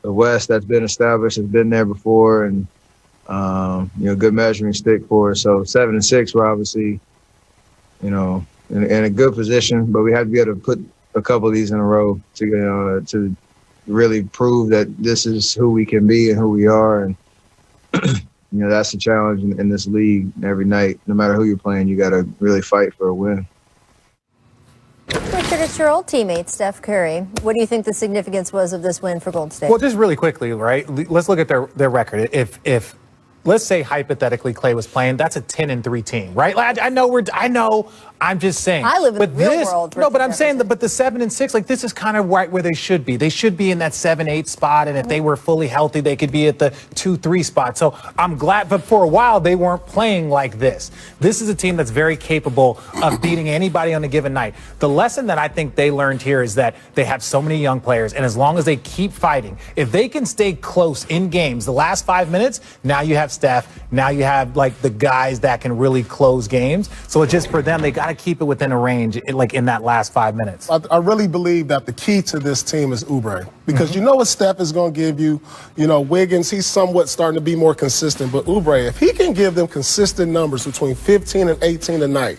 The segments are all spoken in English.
the West that's been established, has been there before, and good measuring stick for us. So 7-6, we're obviously, in a good position, but we have to be able to put a couple of these in a row to really prove that this is who we can be and who we are. And that's the challenge in this league every night. No matter who you're playing, you got to really fight for a win. Richard, it's your old teammate, Steph Curry. What do you think the significance was of this win for Golden State? Well, just really quickly, right? Let's look at their record. If let's say hypothetically Klay was playing, that's a 10-3 team, right? I know. I'm just saying. I live in the real world. No, but I'm saying but the 7-6, like this is kind of right where they should be. They should be in that 7-8 spot, and if they were fully healthy, they could be at the 2-3 spot. So I'm glad, but for a while they weren't playing like this. This is a team that's very capable of beating anybody on a given night. The lesson that I think they learned here is that they have so many young players, and as long as they keep fighting, if they can stay close in games, the last 5 minutes, now you have Steph, now you have like the guys that can really close games. So it's just for them, they got to keep it within a range, like in that last 5 minutes. I really believe that the key to this team is Oubre, because you know what Steph is going to give you. Wiggins, he's somewhat starting to be more consistent, but Oubre, if he can give them consistent numbers between 15 and 18 a night,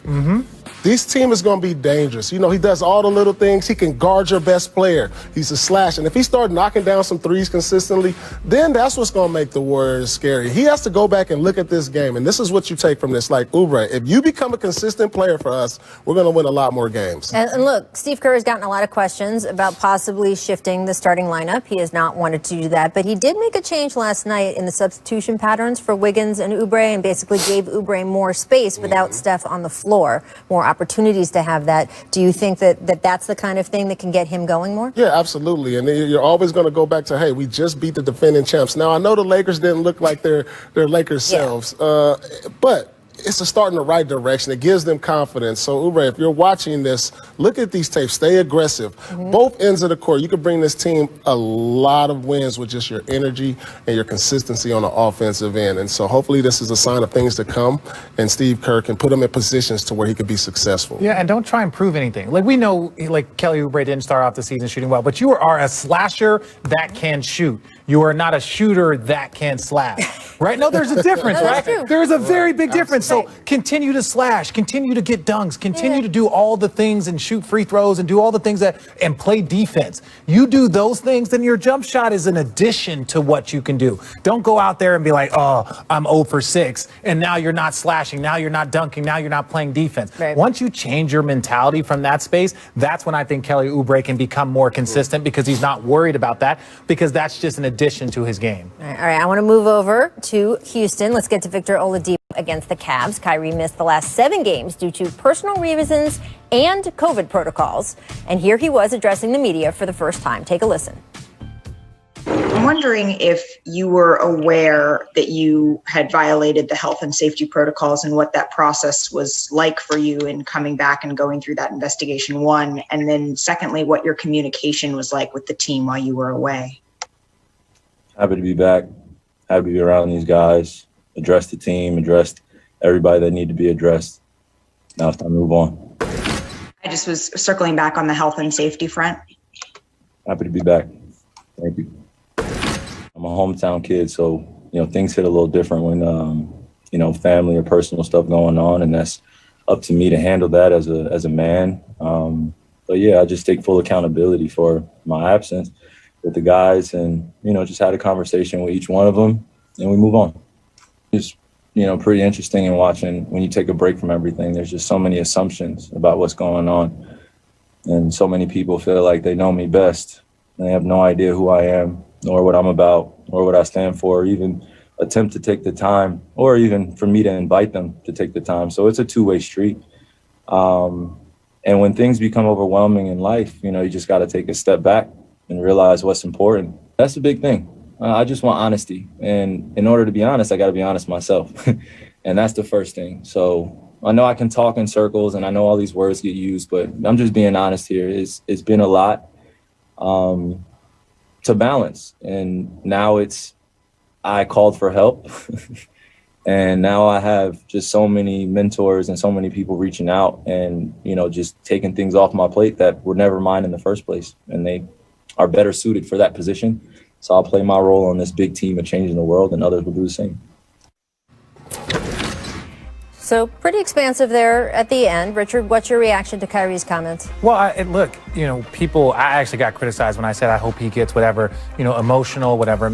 this team is going to be dangerous. He does all the little things. He can guard your best player. He's a slash. And if he starts knocking down some threes consistently, then that's what's going to make the Warriors scary. He has to go back and look at this game. And this is what you take from this. Like, Oubre, if you become a consistent player for us, we're going to win a lot more games. And look, Steve Kerr has gotten a lot of questions about possibly shifting the starting lineup. He has not wanted to do that. But he did make a change last night in the substitution patterns for Wiggins and Oubre, and basically gave Oubre more space without Steph on the floor, more opportunities to have that. Do you think that that's the kind of thing that can get him going more? Yeah, absolutely. And you're always going to go back to, hey, we just beat the defending champs. Now, I know the Lakers didn't look like their Lakers selves, but it's a start in the right direction. It gives them confidence. So, Oubre, if you're watching this, look at these tapes. Stay aggressive. Both ends of the court. You can bring this team a lot of wins with just your energy and your consistency on the offensive end. And so hopefully this is a sign of things to come, and Steve Kerr can put them in positions to where he could be successful. Yeah, and don't try and prove anything. Like, we know, like, Kelly Oubre didn't start off the season shooting well, but you are a slasher that can shoot. You are not a shooter that can slash, right? No, there's a difference, right? There's a very big difference. So continue to slash, continue to get dunks, continue to do all the things and shoot free throws and do all the things and play defense. You do those things, then your jump shot is an addition to what you can do. Don't go out there and be like, oh, I'm 0 for 6, and now you're not slashing, now you're not dunking, now you're not playing defense. Right. Once you change your mentality from that space, that's when I think Kelly Oubre can become more consistent, because he's not worried about that, because that's just an addition to his game. All right, I want to move over to Houston. Let's get to Victor Oladipo against the Cavs. Kyrie missed the last 7 games due to personal reasons and COVID protocols. And here he was addressing the media for the first time. Take a listen. I'm wondering if you were aware that you had violated the health and safety protocols, and what that process was like for you in coming back and going through that investigation, one. And then secondly, what your communication was like with the team while you were away. Happy to be back. Happy to be around these guys. Address the team, address everybody that need to be addressed. Now it's time to move on. I just was circling back on the health and safety front. Happy to be back. Thank you. I'm a hometown kid, so things hit a little different when family or personal stuff going on, and that's up to me to handle that as a man. But yeah, I just take full accountability for my absence with the guys, and just had a conversation with each one of them, and we move on. It's pretty interesting in watching when you take a break from everything. There's just so many assumptions about what's going on, and so many people feel like they know me best, and they have no idea who I am, nor what I'm about, or what I stand for, or even attempt to take the time, or even for me to invite them to take the time. So it's a two-way street. And when things become overwhelming in life, you just got to take a step back and realize what's important. That's the big thing. I just want honesty. And in order to be honest, I got to be honest myself. And that's the first thing. So I know I can talk in circles, and I know all these words get used, but I'm just being honest here. It's been a lot to balance. And now I called for help. And now I have just so many mentors and so many people reaching out and, just taking things off my plate that were never mine in the first place. And they are better suited for that position. So I'll play my role on this big team of changing the world, and others will do the same. So pretty expansive there at the end. Richard, what's your reaction to Kyrie's comments? Well, look, I actually got criticized when I said I hope he gets whatever, emotional, whatever,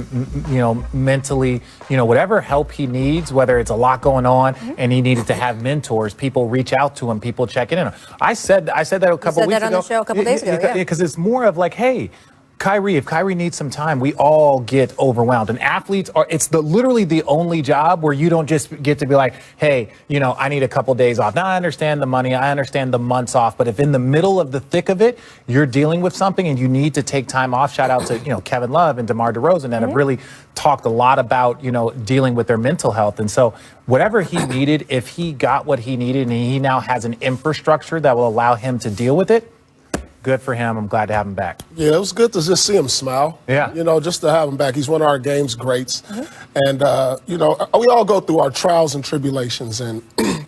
mentally, whatever help he needs, whether it's a lot going on and he needed to have mentors, people reach out to him, people check in. I said that a couple weeks ago. You said that on the show a couple days ago, yeah. Because it's more of like, hey, if Kyrie needs some time, we all get overwhelmed. And athletes it's literally the only job where you don't just get to be like, hey, I need a couple days off. Now, I understand the money, I understand the months off, but if in the middle of the thick of it, you're dealing with something and you need to take time off, shout out to, Kevin Love and DeMar DeRozan that have really talked a lot about, dealing with their mental health. And so whatever he needed, if he got what he needed and he now has an infrastructure that will allow him to deal with it, good for him. I'm glad to have him back. Yeah, it was good to just see him smile. Yeah. Just to have him back. He's one of our game's greats. And, we all go through our trials and tribulations. And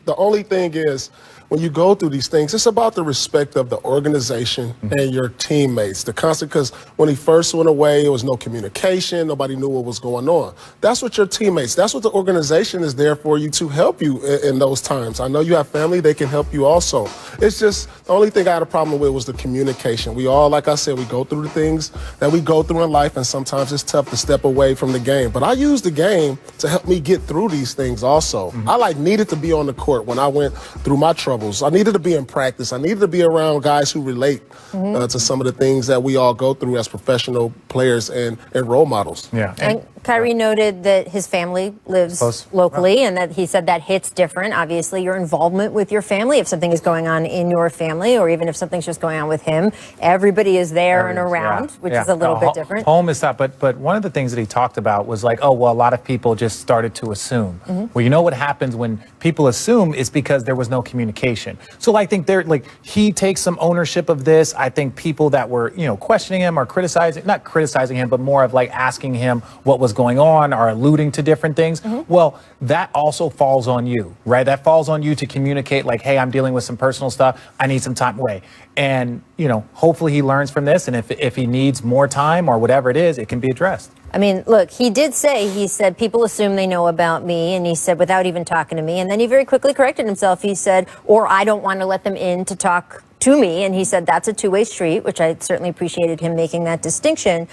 the only thing is, when you go through these things, it's about the respect of the organization and your teammates. The constant, because when he first went away, there was no communication. Nobody knew what was going on. That's what your teammates, that's what the organization is there for you, to help you in those times. I know you have family, they can help you also. It's just, the only thing I had a problem with was the communication. We all, like I said, we go through the things that we go through in life, and sometimes it's tough to step away from the game. But I use the game to help me get through these things also. I needed to be on the court when I went through my troubles. I needed to be in practice. I needed to be around guys who relate to some of the things that we all go through as professional players and role models. Yeah. And Kyrie noted that his family lives locally and that he said that hits different. Obviously, your involvement with your family, if something is going on in your family or even if something's just going on with him, everybody is there and around, which is a little bit different. Home is tough, but one of the things that he talked about was like, a lot of people just started to assume. Well, you know what happens when people assume is because there was no communication. So I think he takes some ownership of this. I think people that were, questioning him or not criticizing him, but more of asking him what was going on or alluding to different things. Well, that also falls on you, right? That falls on you to communicate hey, I'm dealing with some personal stuff. I need some time away. And, hopefully he learns from this. And if he needs more time or whatever it is, it can be addressed. I mean, look, he said, people assume they know about me. And he said, without even talking to me. And then he very quickly corrected himself. He said, or I don't want to let them in to talk to me. And he said, that's a two-way street, which I certainly appreciated him making that distinction.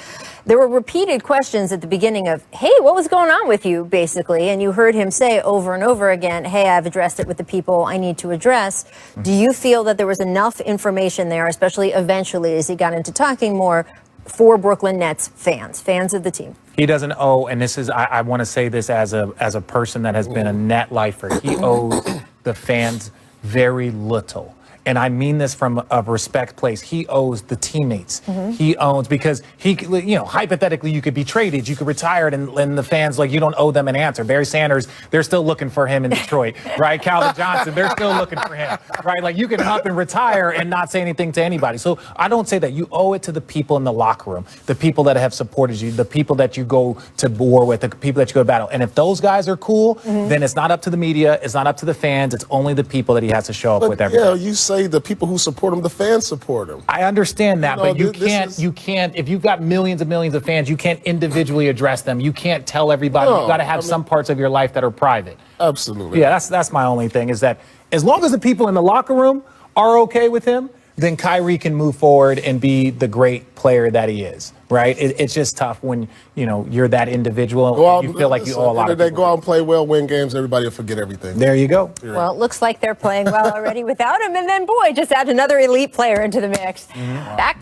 There were repeated questions at the beginning of, hey, what was going on with you, basically? And you heard him say over and over again, hey, I've addressed it with the people I need to address. Do you feel that there was enough information there, especially eventually as he got into talking more, for Brooklyn Nets fans of the team? He doesn't owe, and this is, I want to say this as a person that has been a net lifer, he owes the fans very little. And I mean this from a respect place. He owes the teammates. He owns, because hypothetically, you could be traded, you could retire, and the fans, you don't owe them an answer. Barry Sanders, they're still looking for him in Detroit, right? Calvin Johnson, they're still looking for him, right? You can up and retire and not say anything to anybody. So I don't say that. You owe it to the people in the locker room, the people that have supported you, the people that you go to war with, the people that you go to battle. And if those guys are cool, then it's not up to the media, it's not up to the fans, it's only the people that he has to show up with every day. Yeah, you say the people who support him, the fans support him. I understand that, but you can't, if you've got millions and millions of fans, you can't individually address them. You can't tell everybody. You got to have some parts of your life that are private. Absolutely. Yeah, that's my only thing, is that as long as the people in the locker room are okay with him, then Kyrie can move forward and be the great player that he is, right? It's just tough when, you're that individual. You feel like you owe a lot of people. They go out and play well, win games, everybody will forget everything. There you go. Well, it looks like they're playing well already without him. And then, boy, just add another elite player into the mix.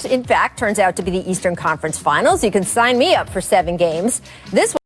In fact, turns out to be the Eastern Conference Finals. You can sign me up for 7 games. This